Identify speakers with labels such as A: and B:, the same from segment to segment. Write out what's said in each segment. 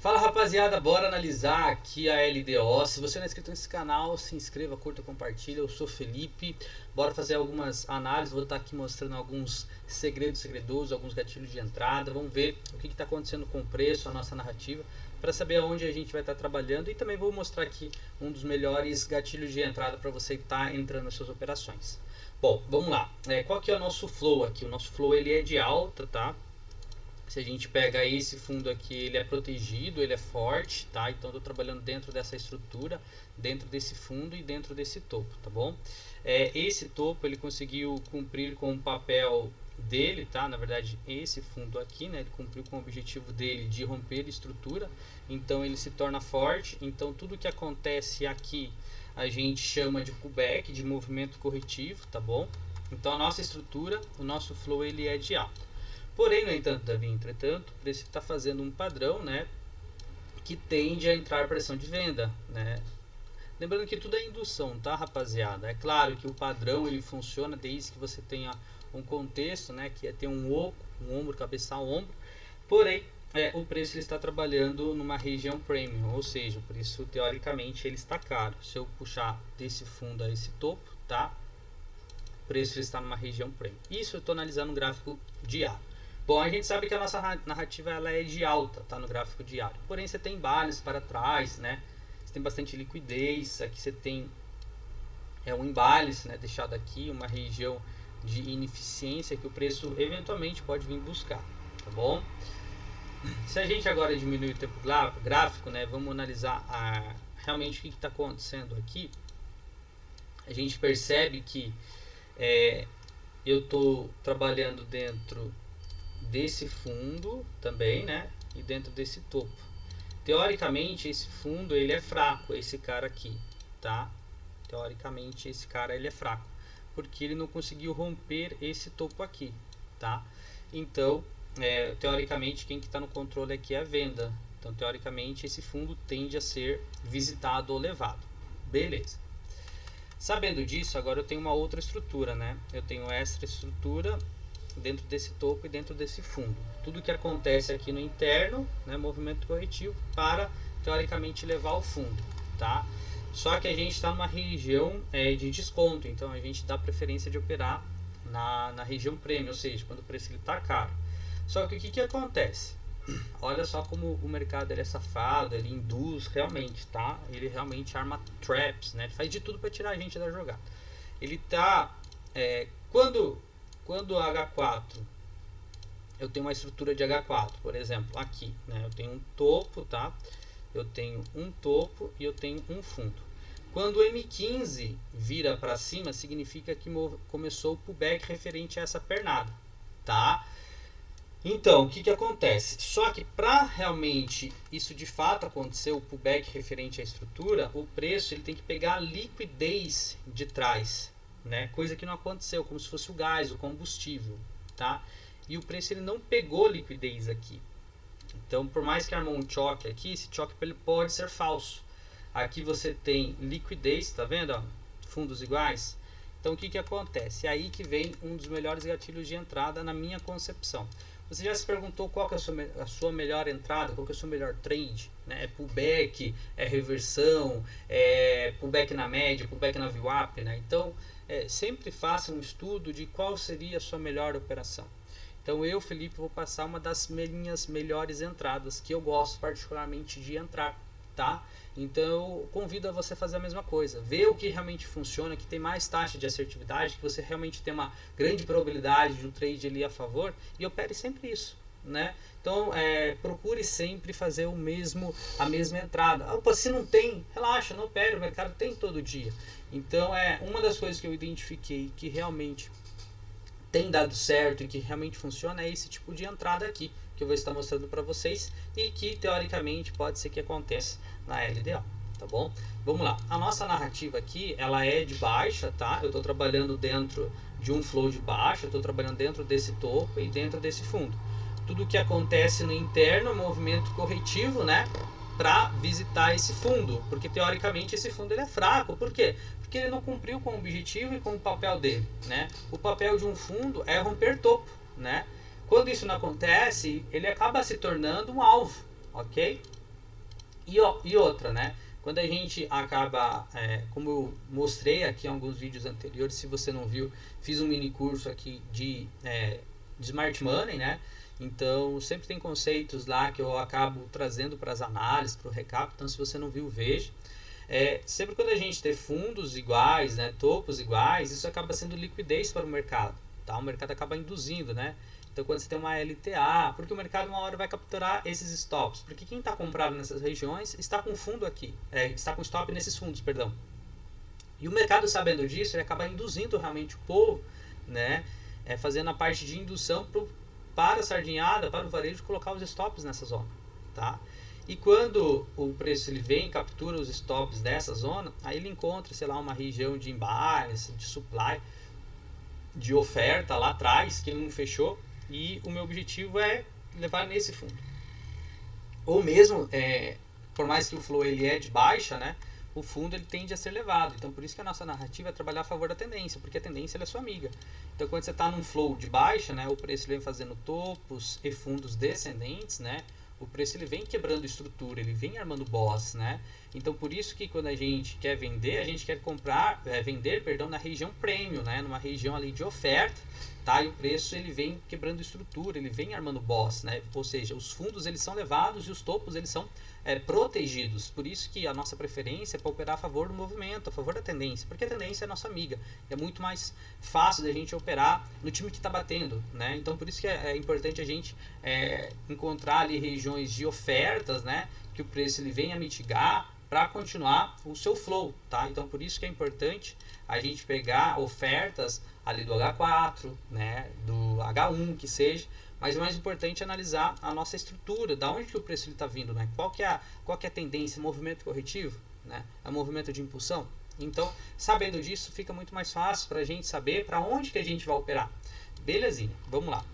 A: Fala rapaziada, bora analisar aqui a LDO. Se você não é inscrito nesse canal, se inscreva, curta, compartilha. Eu sou Felipe, bora fazer algumas análises. Vou estar aqui mostrando alguns segredosos, alguns gatilhos de entrada. Vamos ver o que está acontecendo com o preço, a nossa narrativa, para saber aonde a gente vai estar trabalhando. E também vou mostrar aqui um dos melhores gatilhos de entrada para você estar entrando nas suas operações. Bom, vamos lá. Qual que é o nosso flow aqui? O nosso flow ele é de alta, tá? Se a gente pega esse fundo aqui, ele é protegido, ele é forte, tá? Então estou trabalhando dentro dessa estrutura, dentro desse fundo e dentro desse topo, tá bom? Esse topo ele conseguiu cumprir com o papel dele, tá? Na verdade, esse fundo aqui, né? Ele cumpriu com o objetivo dele de romper estrutura, então ele se torna forte. Então tudo que acontece aqui a gente chama de pullback, de movimento corretivo, tá bom? Então a nossa estrutura, o nosso flow ele é de alta. Porém, no entanto, entretanto, o preço está fazendo um padrão, né, que tende a entrar pressão de venda, né? Lembrando que tudo é indução, tá, rapaziada? É claro que o padrão ele funciona desde que você tenha um contexto, né, que é ter um oco, um ombro, cabeçal, ombro. Porém, o preço ele está trabalhando numa região premium, ou seja, o preço teoricamente ele está caro. Se eu puxar desse fundo a esse topo, tá? O preço ele está numa região premium. Isso eu estou analisando no gráfico diário. Bom, a gente sabe que a nossa narrativa ela é de alta, tá, no gráfico diário. Porém, você tem bares para trás, né? Você tem bastante liquidez. Aqui você tem um imbalance, né, deixado aqui, uma região de ineficiência que o preço eventualmente pode vir buscar, tá bom? Se a gente agora diminuir o tempo gráfico, né, vamos analisar realmente o que está acontecendo aqui. A gente percebe que eu estou trabalhando dentro desse fundo também, né, e dentro desse topo. Teoricamente esse fundo ele é fraco, esse cara aqui, tá? Teoricamente esse cara ele é fraco, porque ele não conseguiu romper esse topo aqui, tá? Então, teoricamente quem que está no controle aqui é a venda. Então, teoricamente esse fundo tende a ser visitado ou levado. Beleza. Sabendo disso, agora eu tenho uma outra estrutura, né? Eu tenho essa estrutura dentro desse topo e dentro desse fundo. Tudo que acontece aqui no interno, né, movimento corretivo para teoricamente levar ao fundo, tá? Só que a gente está numa região de desconto, então a gente dá preferência de operar na região premium, ou seja, quando o preço está caro. Só que o que acontece? Olha só como o mercado ele é safado, ele induz realmente, tá? Ele realmente arma traps, né? Ele faz de tudo para tirar a gente da jogada. Ele tá quando H4 eu tenho uma estrutura de H4, por exemplo, aqui, né? Eu tenho um topo, tá? Eu tenho um topo e eu tenho um fundo. Quando o M15 vira para cima, significa que começou o pullback referente a essa pernada, tá? Então, o que acontece? Só que para realmente isso de fato acontecer, o pullback referente à estrutura, o preço ele tem que pegar a liquidez de trás, né? Coisa que não aconteceu, como se fosse o gás, o combustível, tá? E o preço ele não pegou liquidez aqui. Então, por mais que armou um choque aqui, esse choque ele pode ser falso. Aqui você tem liquidez, tá vendo? Ó, fundos iguais. Então, o que acontece? É aí que vem um dos melhores gatilhos de entrada na minha concepção. Você já se perguntou qual que é a sua melhor entrada, qual que é o seu melhor trade? Né? É pullback, é reversão, é pullback na média, pullback na VWAP, né? Então, sempre faça um estudo de qual seria a sua melhor operação. Então eu, Felipe, vou passar uma das minhas melhores entradas, que eu gosto particularmente de entrar, tá? Então eu convido a você fazer a mesma coisa, ver o que realmente funciona, que tem mais taxa de assertividade, que você realmente tem uma grande probabilidade de um trade ali a favor, e opere sempre isso, né? Então procure sempre fazer a mesma entrada. Opa, se não tem, relaxa, não opere, o mercado tem todo dia. Então uma das coisas que eu identifiquei que realmente tem dado certo e que realmente funciona é esse tipo de entrada aqui que eu vou estar mostrando para vocês e que teoricamente pode ser que aconteça na LDO, tá bom? Vamos lá, a nossa narrativa aqui ela é de baixa, tá? Eu estou trabalhando dentro de um flow de baixa, eu estou trabalhando dentro desse topo e dentro desse fundo. Tudo que acontece no interno, movimento corretivo, né? Para visitar esse fundo, porque teoricamente esse fundo ele é fraco. Por quê? Porque ele não cumpriu com o objetivo e com o papel dele, né? O papel de um fundo é romper topo, né? Quando isso não acontece, ele acaba se tornando um alvo, ok? E outra, né? Quando a gente acaba, como eu mostrei aqui em alguns vídeos anteriores, se você não viu, fiz um mini curso aqui de Smart Money, né? Então, sempre tem conceitos lá que eu acabo trazendo para as análises, para o recap. Então, se você não viu, veja. Sempre quando a gente tem fundos iguais, né, topos iguais, isso acaba sendo liquidez para o mercado. Tá? O mercado acaba induzindo, né? Então, quando você tem uma LTA, porque o mercado uma hora vai capturar esses stops. Porque quem está comprado nessas regiões está com fundo aqui, está com stop nesses fundos, perdão. E o mercado, sabendo disso, ele acaba induzindo realmente o povo, né? Fazendo a parte de indução para a sardinhada, para o varejo, colocar os stops nessa zona, tá? E quando o preço ele vem, captura os stops dessa zona, aí ele encontra, sei lá, uma região de imbalance, de supply, de oferta lá atrás, que ele não fechou, e o meu objetivo é levar nesse fundo. Ou mesmo, por mais que o flow ele é de baixa, né, o fundo ele tende a ser levado. Então, por isso que a nossa narrativa é trabalhar a favor da tendência, porque a tendência ela é sua amiga. Então, quando você está num flow de baixa, né, o preço vem fazendo topos e fundos descendentes, né, o preço ele vem quebrando estrutura, ele vem armando boss, né? Então, por isso que quando a gente quer vender, a gente quer vender, perdão, na região premium, né? Numa região ali de oferta, tá? E o preço ele vem quebrando estrutura, ele vem armando boss, né? Ou seja, os fundos eles são levados e os topos eles são protegidos. Por isso que a nossa preferência é para operar a favor do movimento, a favor da tendência, porque a tendência é nossa amiga. É muito mais fácil da gente operar no time que está batendo, né? Então, por isso que é importante a gente encontrar ali regiões de ofertas, né? Que o preço ele venha mitigar para continuar o seu flow, tá? Então, por isso que é importante a gente pegar ofertas ali do H4, né? Do H1, que seja. Mas o mais importante é analisar a nossa estrutura, da onde que o preço está vindo, né? Qual que é a tendência, movimento corretivo, né? É movimento de impulsão? Então, sabendo disso, fica muito mais fácil para a gente saber para onde que a gente vai operar. Belezinha, vamos lá.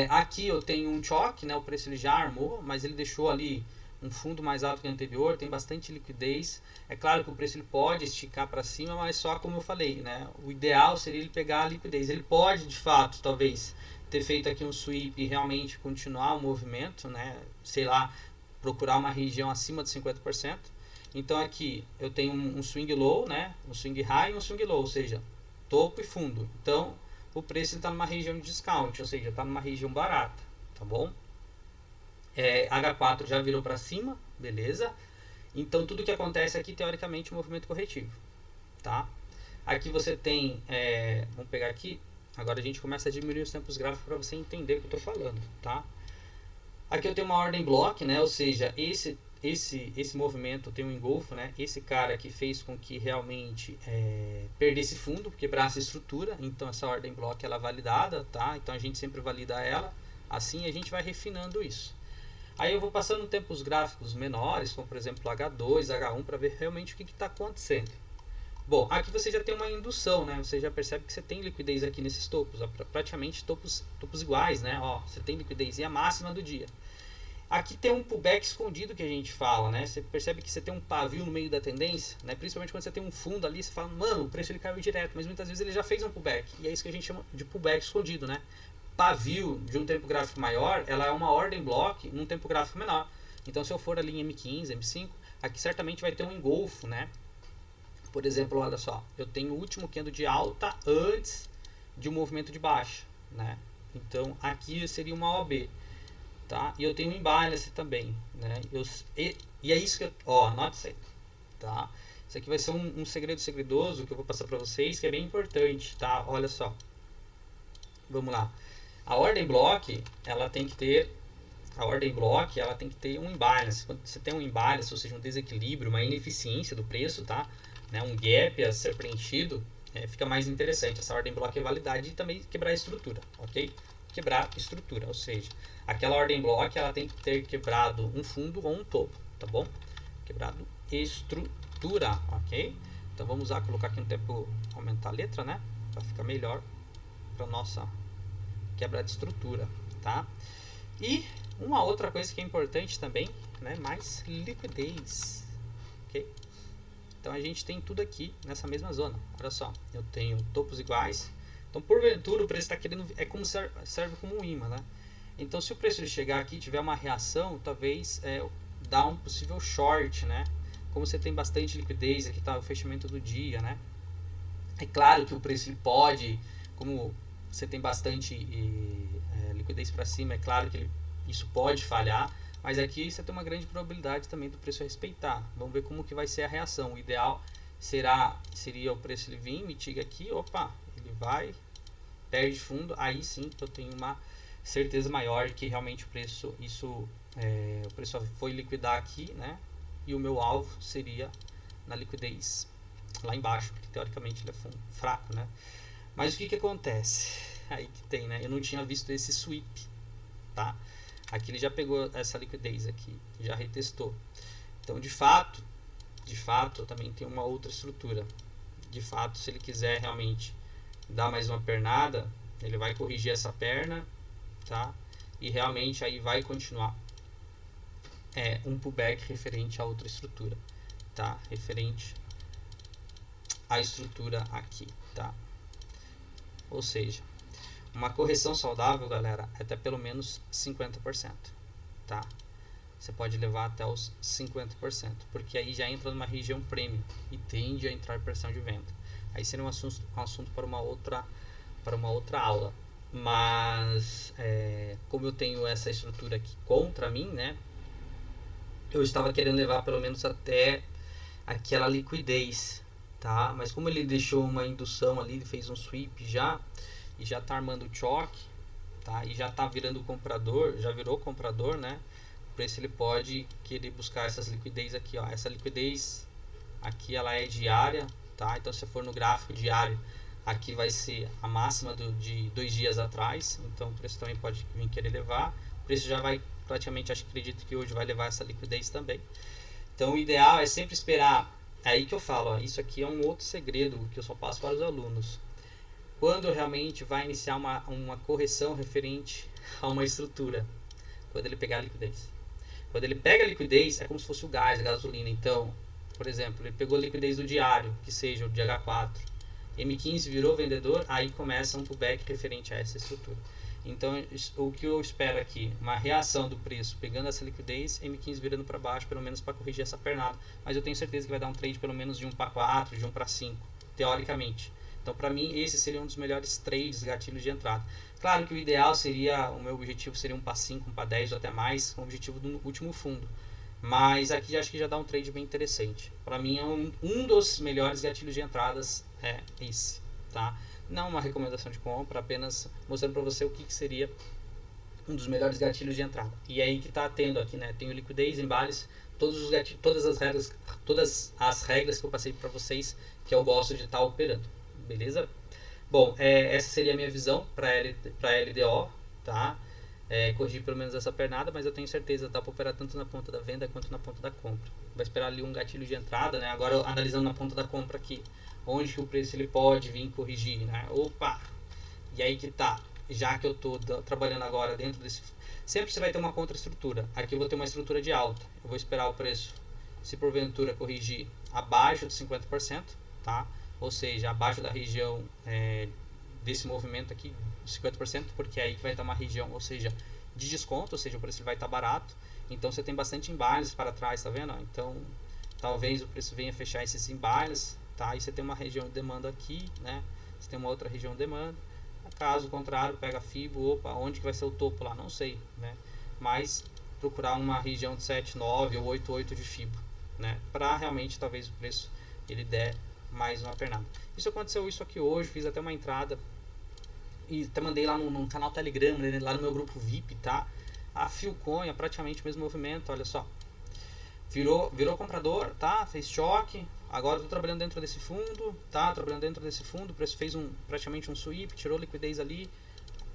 A: Aqui eu tenho um choque, né? O preço ele já armou, mas ele deixou ali um fundo mais alto que o anterior, tem bastante liquidez. É claro que o preço ele pode esticar para cima, mas só como eu falei, né? O ideal seria ele pegar a liquidez. Ele pode, de fato, talvez ter feito aqui um sweep e realmente continuar o movimento, né? Sei lá, procurar uma região acima de 50%. Então aqui eu tenho um swing low, né? Um swing high e um swing low, ou seja, topo e fundo. Então o preço está numa região de discount, ou seja, está numa região barata, tá bom? H4 já virou para cima, beleza? Então tudo que acontece aqui teoricamente é um movimento corretivo, tá? Aqui você tem, vamos pegar aqui, agora a gente começa a diminuir os tempos gráficos para você entender o que eu estou falando, tá? Aqui eu tenho uma ordem block, né? Ou seja, esse movimento tem um engolfo, né? Esse cara que fez com que realmente perdesse fundo, quebrasse estrutura. Então essa ordem block ela é validada, tá? Então a gente sempre valida ela. Assim a gente vai refinando isso. Aí eu vou passando tempos gráficos menores, como por exemplo H2, H1, para ver realmente o que está acontecendo. Bom, aqui você já tem uma indução, né? Você já percebe que você tem liquidez aqui nesses topos, praticamente topos iguais, né? Ó, você tem liquidez e a máxima do dia. Aqui tem um pullback escondido que a gente fala, né? Você percebe que você tem um pavio no meio da tendência, né? Principalmente quando você tem um fundo ali, você fala, mano, o preço ele caiu direto, mas muitas vezes ele já fez um pullback. E é isso que a gente chama de pullback escondido, né? Pavio de um tempo gráfico maior, ela é uma ordem block num tempo gráfico menor. Então se eu for ali em M15, M5, aqui certamente vai ter um engolfo, né? Por exemplo, olha só, eu tenho o último candle de alta antes de um movimento de baixa, né? Então aqui seria uma OB, tá? E eu tenho um imbalance também, né? E é isso que anote isso aí, tá? Isso aqui vai ser um segredo segredoso que eu vou passar para vocês, que é bem importante, tá? Olha só, vamos lá. A ordem block, ela tem que ter um imbalance. Quando você tem um imbalance, ou seja, um desequilíbrio, uma ineficiência do preço, tá? Né, um gap a ser preenchido, fica mais interessante. Essa ordem block é validade e também quebrar a estrutura, ok? Quebrar a estrutura, ou seja, aquela ordem block ela tem que ter quebrado um fundo ou um topo, tá bom? Quebrado estrutura, ok? Então vamos colocar aqui no tempo, aumentar a letra, né? Para ficar melhor para nossa quebra de estrutura, tá? E uma outra coisa que é importante também, né? Mais liquidez, ok? Então a gente tem tudo aqui nessa mesma zona. Olha só, eu tenho topos iguais. Então porventura o preço está querendo, como serve como um imã, né? Então se o preço ele chegar aqui e tiver uma reação, talvez dar um possível short, né? Como você tem bastante liquidez, aqui está o fechamento do dia, né? É claro que o preço ele pode, como você tem bastante liquidez para cima, é claro que isso pode falhar, mas aqui você tem uma grande probabilidade também do preço respeitar. Vamos ver como que vai ser a reação. O ideal seria o preço ele vir, mitiga aqui, opa, ele vai, perde fundo, aí sim eu tenho uma certeza maior que realmente o preço foi liquidar aqui, né? E o meu alvo seria na liquidez lá embaixo, porque teoricamente ele é fraco, né? Mas o que acontece? Aí que tem, né? Eu não tinha visto esse sweep, tá? Aqui ele já pegou essa liquidez aqui, já retestou. Então, de fato, também tem uma outra estrutura. De fato, se ele quiser realmente dar mais uma pernada, ele vai corrigir essa perna, tá? E realmente aí vai continuar um pullback referente a outra estrutura, tá? Referente à estrutura aqui, tá? Ou seja, uma correção saudável, galera, é até pelo menos 50%, tá? Você pode levar até os 50%, porque aí já entra numa região premium e tende a entrar pressão de venda. Aí seria um assunto para uma outra aula. Mas como eu tenho essa estrutura aqui contra mim, né? Eu estava querendo levar pelo menos até aquela liquidez, tá? Mas como ele deixou uma indução ali, ele fez um sweep já e já tá armando choque, tá? E já tá virando comprador, já virou comprador, né? Por isso ele pode querer buscar essas liquidez aqui, ó. Essa liquidez aqui ela é diária, tá? Então se for no gráfico diário, aqui vai ser a máxima de 2 dias atrás, então o preço também pode vir querer levar. O preço já vai praticamente, acredito que hoje vai levar essa liquidez também. Então o ideal é sempre esperar. É aí que eu falo, ó, isso aqui é um outro segredo que eu só passo para os alunos. Quando realmente vai iniciar uma correção referente a uma estrutura, quando ele pegar a liquidez. Quando ele pega a liquidez, é como se fosse o gás, a gasolina. Então, por exemplo, ele pegou a liquidez do diário, que seja o de H4, M15 virou vendedor, aí começa um pullback referente a essa estrutura. Então, o que eu espero aqui, uma reação do preço, pegando essa liquidez, M15 virando para baixo, pelo menos para corrigir essa pernada. Mas eu tenho certeza que vai dar um trade pelo menos de 1 para 4, de 1 para 5, teoricamente. Então, para mim, esse seria um dos melhores trades, gatilhos de entrada. Claro que o ideal seria, o meu objetivo seria 1 para 5, 1 para 10 ou até mais, com o objetivo do último fundo. Mas aqui acho que já dá um trade bem interessante. Para mim, é um dos melhores gatilhos de entradas é esse, tá? Não uma recomendação de compra, apenas mostrando para você o que seria um dos melhores gatilhos de entrada. E é aí que está tendo aqui, né? Tenho liquidez, embales, todas as regras que eu passei para vocês que eu gosto de estar operando, beleza? Bom, essa seria a minha visão para LDO, tá? Corrigir pelo menos essa pernada, mas eu tenho certeza, tá, para operar tanto na ponta da venda quanto na ponta da compra. Vai esperar ali um gatilho de entrada, né? Agora analisando na ponta da compra aqui, onde que o preço ele pode vir corrigir, né? Opa! E aí que tá, já que eu tô trabalhando agora dentro desse... Sempre você vai ter uma contraestrutura. Aqui eu vou ter uma estrutura de alta. Eu vou esperar o preço, se porventura corrigir abaixo de 50%, tá? Ou seja, abaixo da região desse movimento aqui, 50%, porque é aí que vai estar uma região, ou seja, de desconto, ou seja, o preço vai estar barato. Então você tem bastante imbalance para trás, tá vendo? Então talvez o preço venha fechar esses imbalance, tá? E você tem uma região de demanda aqui, né? Você tem uma outra região de demanda. Caso contrário, pega FIBO, opa, onde que vai ser o topo lá? Não sei, né? Mas procurar uma região de 7,9 ou 8,8 de FIBO, né? Para realmente talvez o preço ele der mais uma pernada. Isso aconteceu isso aqui hoje, fiz até uma entrada e até mandei lá no canal Telegram, né, lá no meu grupo VIP, tá? A Philcoin é praticamente o mesmo movimento, olha só. Virou comprador, tá? Fez choque. Agora estou trabalhando dentro desse fundo, tá? Trabalhando dentro desse fundo, o preço fez praticamente um sweep, tirou liquidez ali.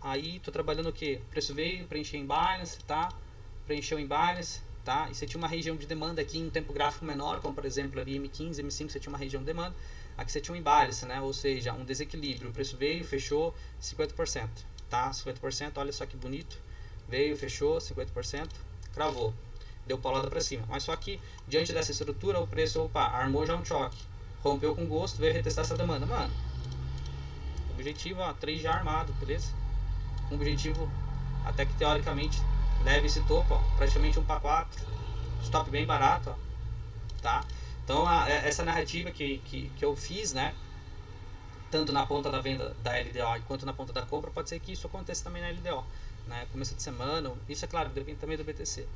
A: Aí estou trabalhando o que? O preço veio, preencheu em balance, tá? Preencheu em balance, tá? E você tinha uma região de demanda aqui em um tempo gráfico menor, como por exemplo ali M15, M5, você tinha uma região de demanda. Aqui você tinha um imbalance, né? Ou seja, um desequilíbrio. O preço veio, fechou 50%, tá? 50%, olha só que bonito. Veio, fechou 50%, cravou. Deu paulada para cima. Mas só que, diante dessa estrutura, o preço, opa, armou já um choque. Rompeu com gosto, veio retestar essa demanda. Mano, objetivo, ó, 3 já armado, beleza? Um objetivo, até que teoricamente, leve esse topo, ó, praticamente 1 para 4. stop bem barato, ó, tá? Então essa narrativa que eu fiz, né, tanto na ponta da venda da LDO quanto na ponta da compra, pode ser que isso aconteça também na LDO, né, começo de semana, isso é claro, depende também do BTC.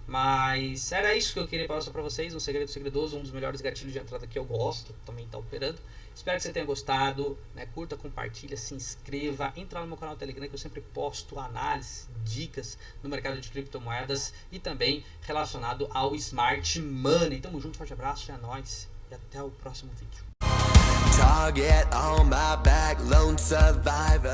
A: Mas era isso que eu queria passar para vocês, um segredo segredoso, um dos melhores gatilhos de entrada que eu gosto, também está operando. Espero que você tenha gostado, né? Curta, compartilha, se inscreva, entra no meu canal Telegram que eu sempre posto análise, dicas no mercado de criptomoedas e também relacionado ao Smart Money. Tamo junto, forte abraço, é nóis e até o próximo vídeo. Target on my back, lone survivor.